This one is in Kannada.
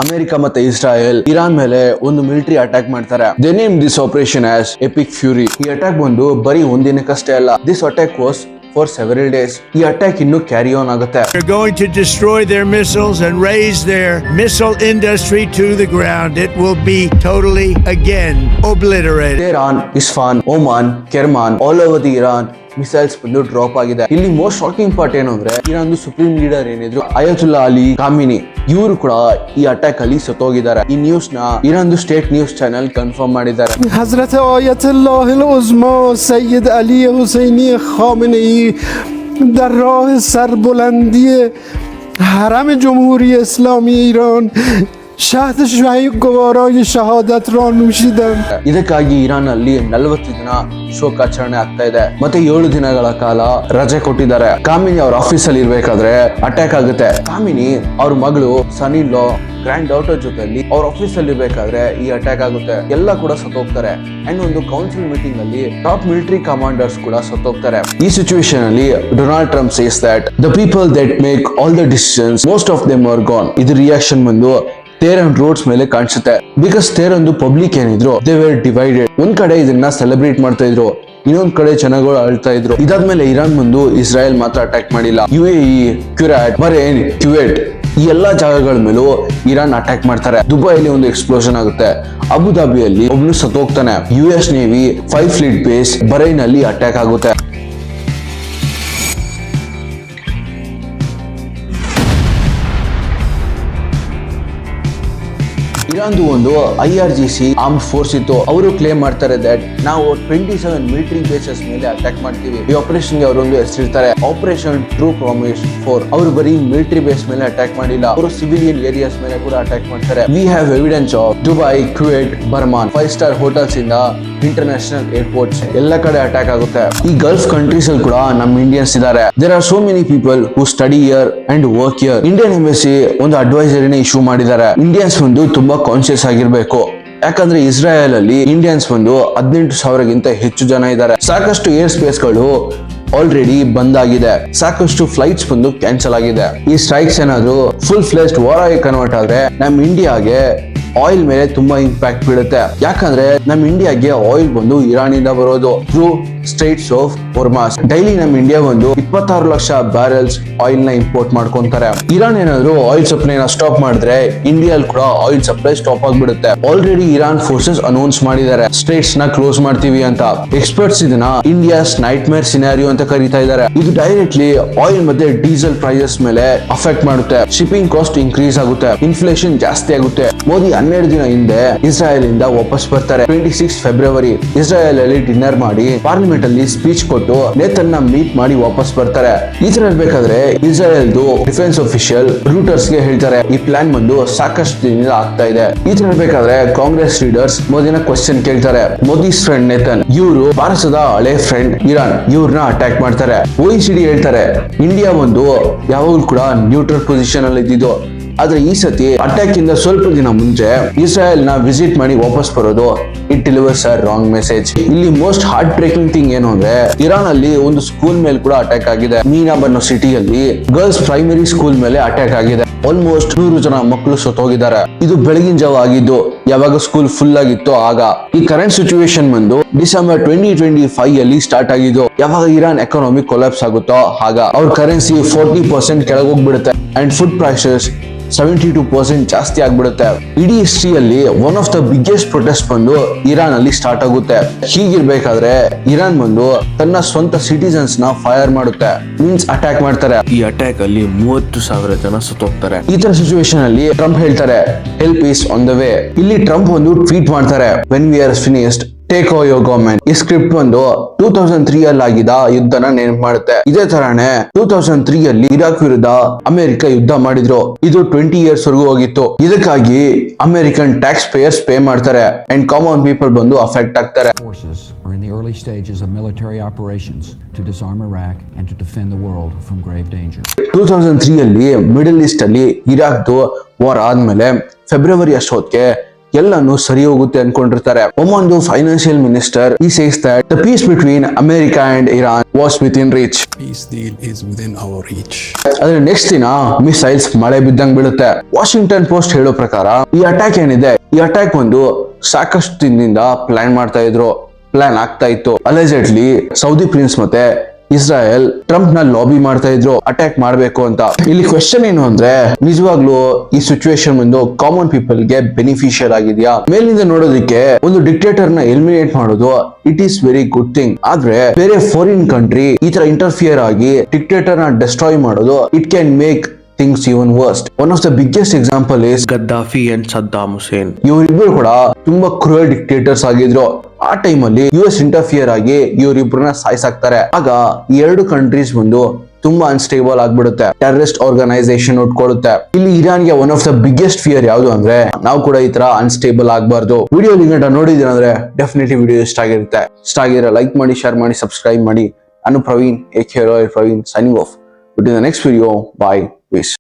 ಅಮೆರಿಕ ಮತ್ತೆ ಇಸ್ರಾಯೇಲ್ ಇರಾನ್ ಮೇಲೆ ಒಂದು ಮಿಲಿಟರಿ ಅಟ್ಯಾಕ್ ಮಾಡ್ತಾರೆ. They name this operation as EPIC fury. ಈ ಅಟ್ಯಾಕ್ ಬಂದು ಬರೀ ಒಂದಿನಕ್ಕಷ್ಟೇ ಅಲ್ಲ, this attack was for several days. ಈ ಅಟ್ಯಾಕ್ ಇನ್ನು ಕ್ಯಾರಿ ಆನ್ ಆಗುತ್ತೆ. They're going to destroy their missiles and raise their missile industry to the ground. It will be totally again obliterated. Tehran, Isfahan, Oman, Kerman, all over the Iran missiles ಬಂದು ಡ್ರಾಪ್ ಆಗಿದೆ. ಇಲ್ಲಿ ಮೋಸ್ಟ್ ಶಾಕಿಂಗ್ ಪಾರ್ಟ್ ಏನು ಅಂದ್ರೆ ಇರಾನ್ ಸುಪ್ರೀಂ ಲೀಡರ್ ಏನಿದ್ರು ಅಯತುಲ್ಲಾ ಅಲಿ ಖಾಮಿನಿ, ಇವರು ಕೂಡ ಈ ಅಟ್ಯಾಕ್ ಅಲ್ಲಿ ಸತ್ತೋಗಿದ್ದಾರೆ. ಈ ನ್ಯೂಸ್ ನ Iran state news channel confirm ಮಾಡಿದ್ದಾರೆ. حضرت آیت الله العظما سید علی حسینی خامنه‌ای در راه سربلندی حرم جمهوری اسلامی ایران شهد گوارای شهادت را نوشیدند. ಇದಕ್ಕಾಗಿ ಇರಾನ್ ಅಲ್ಲಿ 40 ದಿನ ಶೋಕಾಚರಣೆ ಆಗ್ತಾ ಇದೆ. ಮತ್ತೆ 7 ದಿನಗಳ ಕಾಲ ರಜೆ ಕೊಟ್ಟಿದ್ದಾರೆ. ಕಾಮಿನಿ ಅವ್ರ ಆಫೀಸ್ ಅಲ್ಲಿ ಇರ್ಬೇಕಾದ್ರೆ ಅಟ್ಯಾಕ್ ಆಗುತ್ತೆ. ಕಾಮಿನಿ ಅವ್ರ ಮಗಳು ಸನಿಲ್ಲೋ ಗ್ರ್ಯಾಂಡ್ ಡಾಟರ್ ಜೊತೆಲಿ ಅವ್ರ ಆಫೀಸ್ ಅಲ್ಲಿ ಇರ್ಬೇಕಾದ್ರೆ ಈ ಅಟ್ಯಾಕ್ ಆಗುತ್ತೆ. ಎಲ್ಲ ಕೂಡ ಸತ್ತೋಗ್ತಾರೆ. ಅಂಡ್ ಒಂದು ಕೌನ್ಸಿಲ್ ಮೀಟಿಂಗ್ ಅಲ್ಲಿ ಟಾಪ್ ಮಿಲಿಟರಿ ಕಮಾಂಡರ್ಸ್ ಕೂಡ ಸತ್ತೋಗ್ತಾರೆ. ಈ ಸಿಚುವೇಶನ್ ಅಲ್ಲಿ Donald Trump says that the people that make all the decisions most of them are gone. ಇದು ರಿಯಾಕ್ಷನ್ ಬಂದು ಟೆಹರಾನ್ ರೋಡ್ಸ್ ಮೇಲೆ ಕಾಣಿಸುತ್ತೆ. ಬಿಕಾಸ್ ಟೆಹರಾನ್ ಪಬ್ಲಿಕ್ ಏನಿದ್ರು ದೇ ವೇರ್ ಡಿವೈಡೆಡ್. ಒಂದ್ ಕಡೆ ಇದನ್ನ ಸೆಲೆಬ್ರೇಟ್ ಮಾಡ್ತಾ ಇದ್ರು, ಇನ್ನೊಂದ್ ಕಡೆ ಜನಗಳು ಅಳ್ತಾ ಇದ್ರು. ಇದಾದ್ಮೇಲೆ ಇರಾನ್ ಬಂದು ಇಸ್ರಾಯೇಲ್ ಮಾತ್ರ ಅಟ್ಯಾಕ್ ಮಾಡಿಲ್ಲ. UAE, ಕ್ಯುರಾಟ್, ಬಹರೇನ್, ಕ್ಯುವೇಟ್ ಈ ಎಲ್ಲಾ ಜಾಗಗಳ ಮೇಲೂ ಇರಾನ್ ಅಟ್ಯಾಕ್ ಮಾಡ್ತಾರೆ. ದುಬೈಲಿ ಒಂದು ಎಕ್ಸ್ಪ್ಲೋಷನ್ ಆಗುತ್ತೆ. ಅಬುಧಾಬಿಯಲ್ಲಿ ಒಬ್ನು ಸತ್ತೋಗ್ತಾನೆ. US navy 5 fleet base Bahrain ಅಲ್ಲಿ ಅಟ್ಯಾಕ್ ಆಗುತ್ತೆ. ಇರಾನ್ದು ಒಂದು IRGC ಆರ್ಮ್ಡ್ ಫೋರ್ಸ್ ಇತ್ತು. ಅವರು ಕ್ಲೇಮ್ ಮಾಡ್ತಾರೆ ದಟ್ ನಾವು 27 ಮಿಲಿಟರಿ ಬೇಸಸ್ ಮೇಲೆ ಅಟ್ಯಾಕ್ ಮಾಡ್ತೀವಿ. ಈ ಆಪರೇಷನ್ ಗೆ ಅವರೊಂದು ಹೆಸರಿರ್ತಾರೆ ಆಪರೇಷನ್ ಟ್ರೂ ಪ್ರಾಮಿಸ್ 4. ಅವರು ಬರೀ ಮಿಲಿಟರಿ ಬೇಸ್ ಮೇಲೆ ಅಟ್ಯಾಕ್ ಮಾಡಿಲ್ಲ, ಅವರು ಸಿವಿಲಿಯನ್ ಏರಿಯಾಸ್ ಮೇಲೆ ಕೂಡ ಅಟ್ಯಾಕ್ ಮಾಡ್ತಾರೆ. We have evidence of Dubai, Kuwait, Bahrain 5 star hotels ಇಂದ ಇಂಟರ್ನ್ಯಾಷನಲ್ ಏರ್ಪೋರ್ಟ್ಸ್ ಎಲ್ಲ ಕಡೆ ಅಟ್ಯಾಕ್ ಆಗುತ್ತೆ. ಈ ಗಲ್ಫ್ ಕಂಟ್ರೀಸ್ ಅಲ್ಲಿ ಕೂಡ ನಮ್ಮ ಇಂಡಿಯನ್ಸ್ ಇದ್ದಾರೆ. There are so many people who study here and work here. Indian embassy ಒಂದು ಅಡ್ವೈಸರಿನ ಇಶ್ಯೂ ಮಾಡಿದ್ದಾರೆ. ಇಂಡಿಯನ್ಸ್ ಒಂದು ತುಂಬಾ ಕಾನ್ಶಿಯಸ್ ಆಗಿರ್ಬೇಕು. ಯಾಕಂದ್ರೆ ಇಸ್ರಾಯೇಲ್ ಅಲ್ಲಿ ಇಂಡಿಯನ್ಸ್ ಒಂದು 18,000ಗಿಂತ ಹೆಚ್ಚು ಜನ ಇದ್ದಾರೆ. ಸಾಕಷ್ಟು ಏರ್ ಸ್ಪೇಸ್ ಗಳು ಆಲ್ರೆಡಿ ಬಂದಾಗಿದೆ. ಸಾಕಷ್ಟು ಫ್ಲೈಟ್ಸ್ ಬಂದು ಕ್ಯಾನ್ಸಲ್ ಆಗಿದೆ. ಈ ಸ್ಟ್ರೈಕ್ಸ್ ಏನಾದ್ರು ಫುಲ್ ಫ್ಲೆಜ್ಡ್ ವಾರ್ ಆಗಿ ಕನ್ವರ್ಟ್ ಆದ್ರೆ ನಮ್ಮ ಇಂಡಿಯಾಗೆ ಆಯಿಲ್ ಮೇಲೆ ತುಂಬಾ ಇಂಪ್ಯಾಕ್ಟ್ ಬೀಳುತ್ತೆ. ಯಾಕಂದ್ರೆ ನಮ್ಮ ಇಂಡಿಯಾಗೆ ಆಯಿಲ್ ಬಂದು ಇರಾನ್ ಇಂದ ಬರೋದು ಥ್ರೂ ಸ್ಟ್ರೈಟ್ಸ್ ಆಫ್ ಹೊರ್ಮಾಸ್. ಡೈಲಿ ನಮ್ಮ ಇಂಡಿಯಾ ಒಂದು 26 ಲಕ್ಷ ಬ್ಯಾರೆಲ್ಸ್ ಆಯಿಲ್ ನ ಇಂಪೋರ್ಟ್ ಮಾಡ್ಕೊಂತಾರೆ. ಇರಾನ್ ಏನಾದ್ರು ಆಯಿಲ್ ಸಪ್ಲೈನ ಸ್ಟಾಪ್ ಮಾಡಿದ್ರೆ ಇಂಡಿಯಾಲ್ ಕೂಡ ಆಯಿಲ್ ಸಪ್ಲೈ ಸ್ಟಾಪ್ ಆಗ್ಬಿಡುತ್ತೆ. ಆಲ್ರೆಡಿ ಇರಾನ್ ಫೋರ್ಸಸ್ ಅನೌನ್ಸ್ ಮಾಡಿದ್ದಾರೆ ಸ್ಟ್ರೈಟ್ಸ್ ನ ಕ್ಲೋಸ್ ಮಾಡ್ತೀವಿ ಅಂತ. ಎಕ್ಸ್ಪರ್ಟ್ಸ್ ಇದನ್ನ ಇಂಡಿಯಾಸ್ ನೈಟ್ ಮೇರ್ ಸಿನಾರಿಯೋ ಅಂತ ಕರೀತಾ ಇದ್ದಾರೆ. ಇದು ಡೈರೆಕ್ಟ್ಲಿ ಆಯಿಲ್ ಮತ್ತೆ ಡೀಸೆಲ್ ಪ್ರೈಸಸ್ ಮೇಲೆ ಅಫೆಕ್ಟ್ ಮಾಡುತ್ತೆ. ಶಿಪ್ಪಿಂಗ್ ಕಾಸ್ಟ್ ಇನ್ಕ್ರೀಸ್ ಆಗುತ್ತೆ, ಇನ್ಫ್ಲೇಷನ್ ಜಾಸ್ತಿ ಆಗುತ್ತೆ. ಮೋದಿ 12 ದಿನ ಹಿಂದೆ ಇಸ್ರಾಯೇಲ್ ಇಂದ ವಾಪಸ್ ಬರ್ತಾರೆ. 26 ಫೆಬ್ರವರಿ ಇಸ್ರಾಯೇಲ್ ಅಲ್ಲಿ ಡಿನ್ನರ್ ಮಾಡಿ ಪಾರ್ಲಿಮೆಂಟ್ ಅಲ್ಲಿ ಸ್ಪೀಚ್ ಕೊಟ್ಟು ನೇತನ್ನ ಮೀಟ್ ಮಾಡಿ ವಾಪಸ್ ಬರ್ತಾರೆ. ಈ ತರ ಇರ್ಬೇಕಾದ್ರೆ ಇಸ್ರಾಯೇಲ್ ಡಿಫೆನ್ಸ್ ಅಫಿಷಿಯಲ್ ರೂಟರ್ಸ್ ಗೆ ಹೇಳ್ತಾರೆ ಈ ಪ್ಲಾನ್ ಬಂದು ಸಾಕಷ್ಟು ದಿನದಿಂದ ಆಗ್ತಾ ಇದೆ. ಈ ತರ ಇರ್ಬೇಕಾದ್ರೆ ಕಾಂಗ್ರೆಸ್ ಲೀಡರ್ಸ್ ಮೋದಿನ ಕ್ವಶನ್ ಕೇಳ್ತಾರೆ. ಮೋದಿಸ್ ಫ್ರೆಂಡ್ ನೇತನ್ ಇವರು ಭಾರತದ ಹಳೆ ಫ್ರೆಂಡ್ ಇರಾನ್, ಇವ್ರನ್ನ ಅಟ್ಯಾಕ್ ಮಾಡ್ತಾರೆ. OECD ಹೇಳ್ತಾರೆ ಇಂಡಿಯಾ ಒಂದು ಯಾವಾಗಲೂ ಕೂಡ ನ್ಯೂಟ್ರಲ್ ಪೊಸಿಷನ್ ಅಲ್ಲಿ ಇದ್ದಿದ್ದು. ಆದ್ರೆ ಈ ಸತಿ ಅಟ್ಯಾಕ್ ಇಂದ ಸ್ವಲ್ಪ ದಿನ ಮುಂಚೆ ಇಸ್ರಾಯೇಲ್ ನ ವಿಸಿಟ್ ಮಾಡಿ ವಾಪಸ್ ಬರೋದು it delivers a wrong message. ಇಲ್ಲಿ ಮೋಸ್ಟ್ ಹಾರ್ಟ್ ಬ್ರೇಕಿಂಗ್ ಥಿಂಗ್ ಏನು ಅಂದ್ರೆ ಇರಾನ್ ಅಲ್ಲಿ ಒಂದು ಸ್ಕೂಲ್ ಮೇಲೆ ಕೂಡ ಅಟ್ಯಾಕ್ ಆಗಿದೆ. ಮೀನಾಬ್ ಅನ್ನೋ ಸಿಟಿಯಲ್ಲಿ ಗರ್ಲ್ಸ್ ಪ್ರೈಮರಿ ಸ್ಕೂಲ್ ಮೇಲೆ ಅಟ್ಯಾಕ್ ಆಗಿದೆ. ಆಲ್ಮೋಸ್ಟ್ 100 ಜನ ಮಕ್ಕಳು ಸತ್ತೋಗಿದ್ದಾರೆ. ಇದು ಬೆಳಗಿನ ಜಾವ ಆಗಿದ್ದು, ಯಾವಾಗ ಸ್ಕೂಲ್ ಫುಲ್ ಆಗಿತ್ತು ಆಗ. ಈ ಕರೆಂಟ್ ಸಿಚುವೇಶನ್ ಬಂದು ಡಿಸೆಂಬರ್ 2025 ಅಲ್ಲಿ ಸ್ಟಾರ್ಟ್ ಆಗಿದ್ದು. ಯಾವಾಗ ಇರಾನ್ ಎಕಾನಮಿ ಕೊಲಾಪ್ಸ್ ಆಗುತ್ತೋ ಆಗ ಅವ್ರ ಕರೆನ್ಸಿ 40% ಕೆಳಗೆ ಹೋಗ್ಬಿಡುತ್ತೆ ಅಂಡ್ ಫುಡ್ ಪ್ರೈಸಸ್ 72% ಜಾಸ್ತಿ ಆಗ್ಬಿಡುತ್ತೆ. ಇಡೀ ಹಿಸ್ಟ್ರಿಯಲ್ಲಿ one of the biggest protest ಬಂದು ಇರಾನ್ ಅಲ್ಲಿ ಸ್ಟಾರ್ಟ್ ಆಗುತ್ತೆ. ಹೀಗಿರ್ಬೇಕಾದ್ರೆ ಇರಾನ್ ಬಂದು ತನ್ನ ಸ್ವಂತ ಸಿಟಿಸನ್ಸ್ ನ ಫೈರ್ ಮಾಡುತ್ತೆ, ಮೀನ್ಸ್ ಅಟ್ಯಾಕ್ ಮಾಡ್ತಾರೆ. ಈ ಅಟ್ಯಾಕ್ ಅಲ್ಲಿ 30,000 ಜನ ಸತ್ತೋಗ್ತಾರೆ. ಈ ತರ ಸಿಚುವೇಶನ್ ಅಲ್ಲಿ ಟ್ರಂಪ್ ಹೇಳ್ತಾರೆ help is on the way. ಇಲ್ಲಿ ಟ್ರಂಪ್ ಒಂದು ಟ್ವೀಟ್ ಮಾಡ್ತಾರೆ when we are finished take over your government. ಈ ಸ್ಕ್ರಿಪ್ಟ್ ಬಂದು 2003 ಅಲ್ಲಿ ಆಗಿದ್ದ ಯುದ್ಧನ ನೆನಪು ಮಾಡುತ್ತೆ. ಇದೇ ತರಾನೇ 2003 ಅಲ್ಲಿ ಇರಾಕ್ ವಿರುದ್ಧ ಅಮೆರಿಕ ಯುದ್ಧ ಮಾಡಿದ್ರು. ಇದು 20 years ವರೆಗೂ ಹೋಗಿತ್ತು. ಇದಕ್ಕಾಗಿ ಅಮೆರಿಕನ್ ಟ್ಯಾಕ್ಸ್ ಪೇಯರ್ಸ್ ಪೇ ಮಾಡ್ತಾರೆ ಅಂಡ್ ಕಾಮನ್ ಪೀಪಲ್ ಬಂದು ಅಫೆಕ್ಟ್ ಆಗ್ತಾರೆ. Forces are in the early stages of military operations to disarm Iraq and to defend the world from grave danger. 2003 ಅಲ್ಲಿ ಮಿಡಲ್ ಈಸ್ಟ್ ಅಲ್ಲಿ ಇರಾಕ್ದು ವಾರ್ ಆದ್ಮೇಲೆ ಫೆಬ್ರವರಿ ಅಷ್ಟೊತ್ತಿಗೆ ಎಲ್ಲಾನು ಸರಿ ಹೋಗುತ್ತೆ ಅನ್ಕೊಂಡಿರ್ತಾರೆ. ಒಮ್ಮೊಂದು ಫೈನಾನ್ಷಿಯಲ್ ಮಿನಿಸ್ಟರ್ ಈ says that the peace between America and Iran was within reach. Peace deal is within our reach. ಆದ್ರೆ ನೆಕ್ಸ್ಟ್ ದಿನ ಮಿಸೈಲ್ಸ್ ಮಳೆ ಬಿದ್ದಂಗ್ ಬೀಳುತ್ತೆ. ವಾಷಿಂಗ್ಟನ್ ಪೋಸ್ಟ್ ಹೇಳೋ ಪ್ರಕಾರ ಈ ಅಟ್ಯಾಕ್ ಏನಿದೆ, ಈ ಅಟ್ಯಾಕ್ ಒಂದು ಸಾಕಷ್ಟು ದಿನದಿಂದ ಪ್ಲಾನ್ ಆಗ್ತಾ ಇತ್ತು. ಅಲೆಜೆಡ್ಲಿ ಸೌದಿ ಪ್ರಿನ್ಸ್ ಮತ್ತೆ ಇಸ್ರಾಯೇಲ್ ಟ್ರಂಪ್ ನ ಲಾಬಿ ಮಾಡ್ತಾ ಇದ್ರು ಅಟ್ಯಾಕ್ ಮಾಡ್ಬೇಕು ಅಂತ. ಇಲ್ಲಿ ಕ್ವೆಶ್ಚನ್ ಏನು ಅಂದ್ರೆ, ನಿಜವಾಗ್ಲೂ ಈ ಸಿಚುವೇಶನ್ ಒಂದು ಕಾಮನ್ ಪೀಪಲ್ ಗೆ ಬೆನಿಫಿಷಿಯಲ್ ಆಗಿದೆಯಾ? ಮೇಲಿಂದ ನೋಡೋದಕ್ಕೆ ಒಂದು ಡಿಕ್ಟೇಟರ್ ನ ಎಲಿಮಿನೇಟ್ ಮಾಡೋದು it is very good thing. ಆದ್ರೆ ಬೇರೆ ಫಾರಿನ್ ಕಂಟ್ರಿ ಈ ತರ ಇಂಟರ್ಫಿಯರ್ ಆಗಿ ಡಿಕ್ಟೇಟರ್ ನ ಡೆಸ್ಟ್ರಾಯ್ ಮಾಡೋದು it can make things even worst. One of the biggest example is ಗದ್ದಾಫಿ and ಸದ್ದಾಮ್ Hussain. ಇವರಿಬ್ಬರು ಕೂಡ ತುಂಬಾ ಕ್ರೂಯಲ್ ಡಿಕ್ಟೇಟರ್ಸ್ ಆಗಿದ್ರು. ಆ ಟೈಮ್ ಅಲ್ಲಿ US ಇಂಟರ್ಫಿಯರ್ ಆಗಿ ಇವರಿಬ್ಬರನ್ನ ಸಾಯಿಸಾಕ್ತಾರೆ. ಆಗ ಈ ಎರಡು ಕಂಟ್ರೀಸ್ ಒಂದು ತುಂಬಾ ಅನ್ಸ್ಟೇಬಲ್ ಆಗ್ಬಿಡುತ್ತೆ. ಟೆರರಿಸ್ಟ್ ಆರ್ಗನೈಸೇಷನ್ ಉಟ್ಕೊಳ್ಳುತ್ತೆ. ಇಲ್ಲಿ ಇರಾನ್ಗೆ one of the biggest fear ಯಾವುದು ಅಂದ್ರೆ, ನಾವು ಕೂಡ ಈ ತರ ಅನ್ಸ್ಟೇಬಲ್ ಆಗ್ಬಾರ್ದು. ವಿಡಿಯೋ ಲಿಂಕ್ ನೋಡಿದೀರ ಅಂದ್ರೆ ಡೆಫಿನೆಟ್ಲಿ ವಿಡಿಯೋ ಇಷ್ಟ ಆಗಿದ್ರೆ ಲೈಕ್ ಮಾಡಿ, ಶೇರ್ ಮಾಡಿ, ಸಬ್ಸ್ಕ್ರೈಬ್ ಮಾಡಿ. ನಾನು Praveen, Praveen signing off. Until the next video, bye, peace.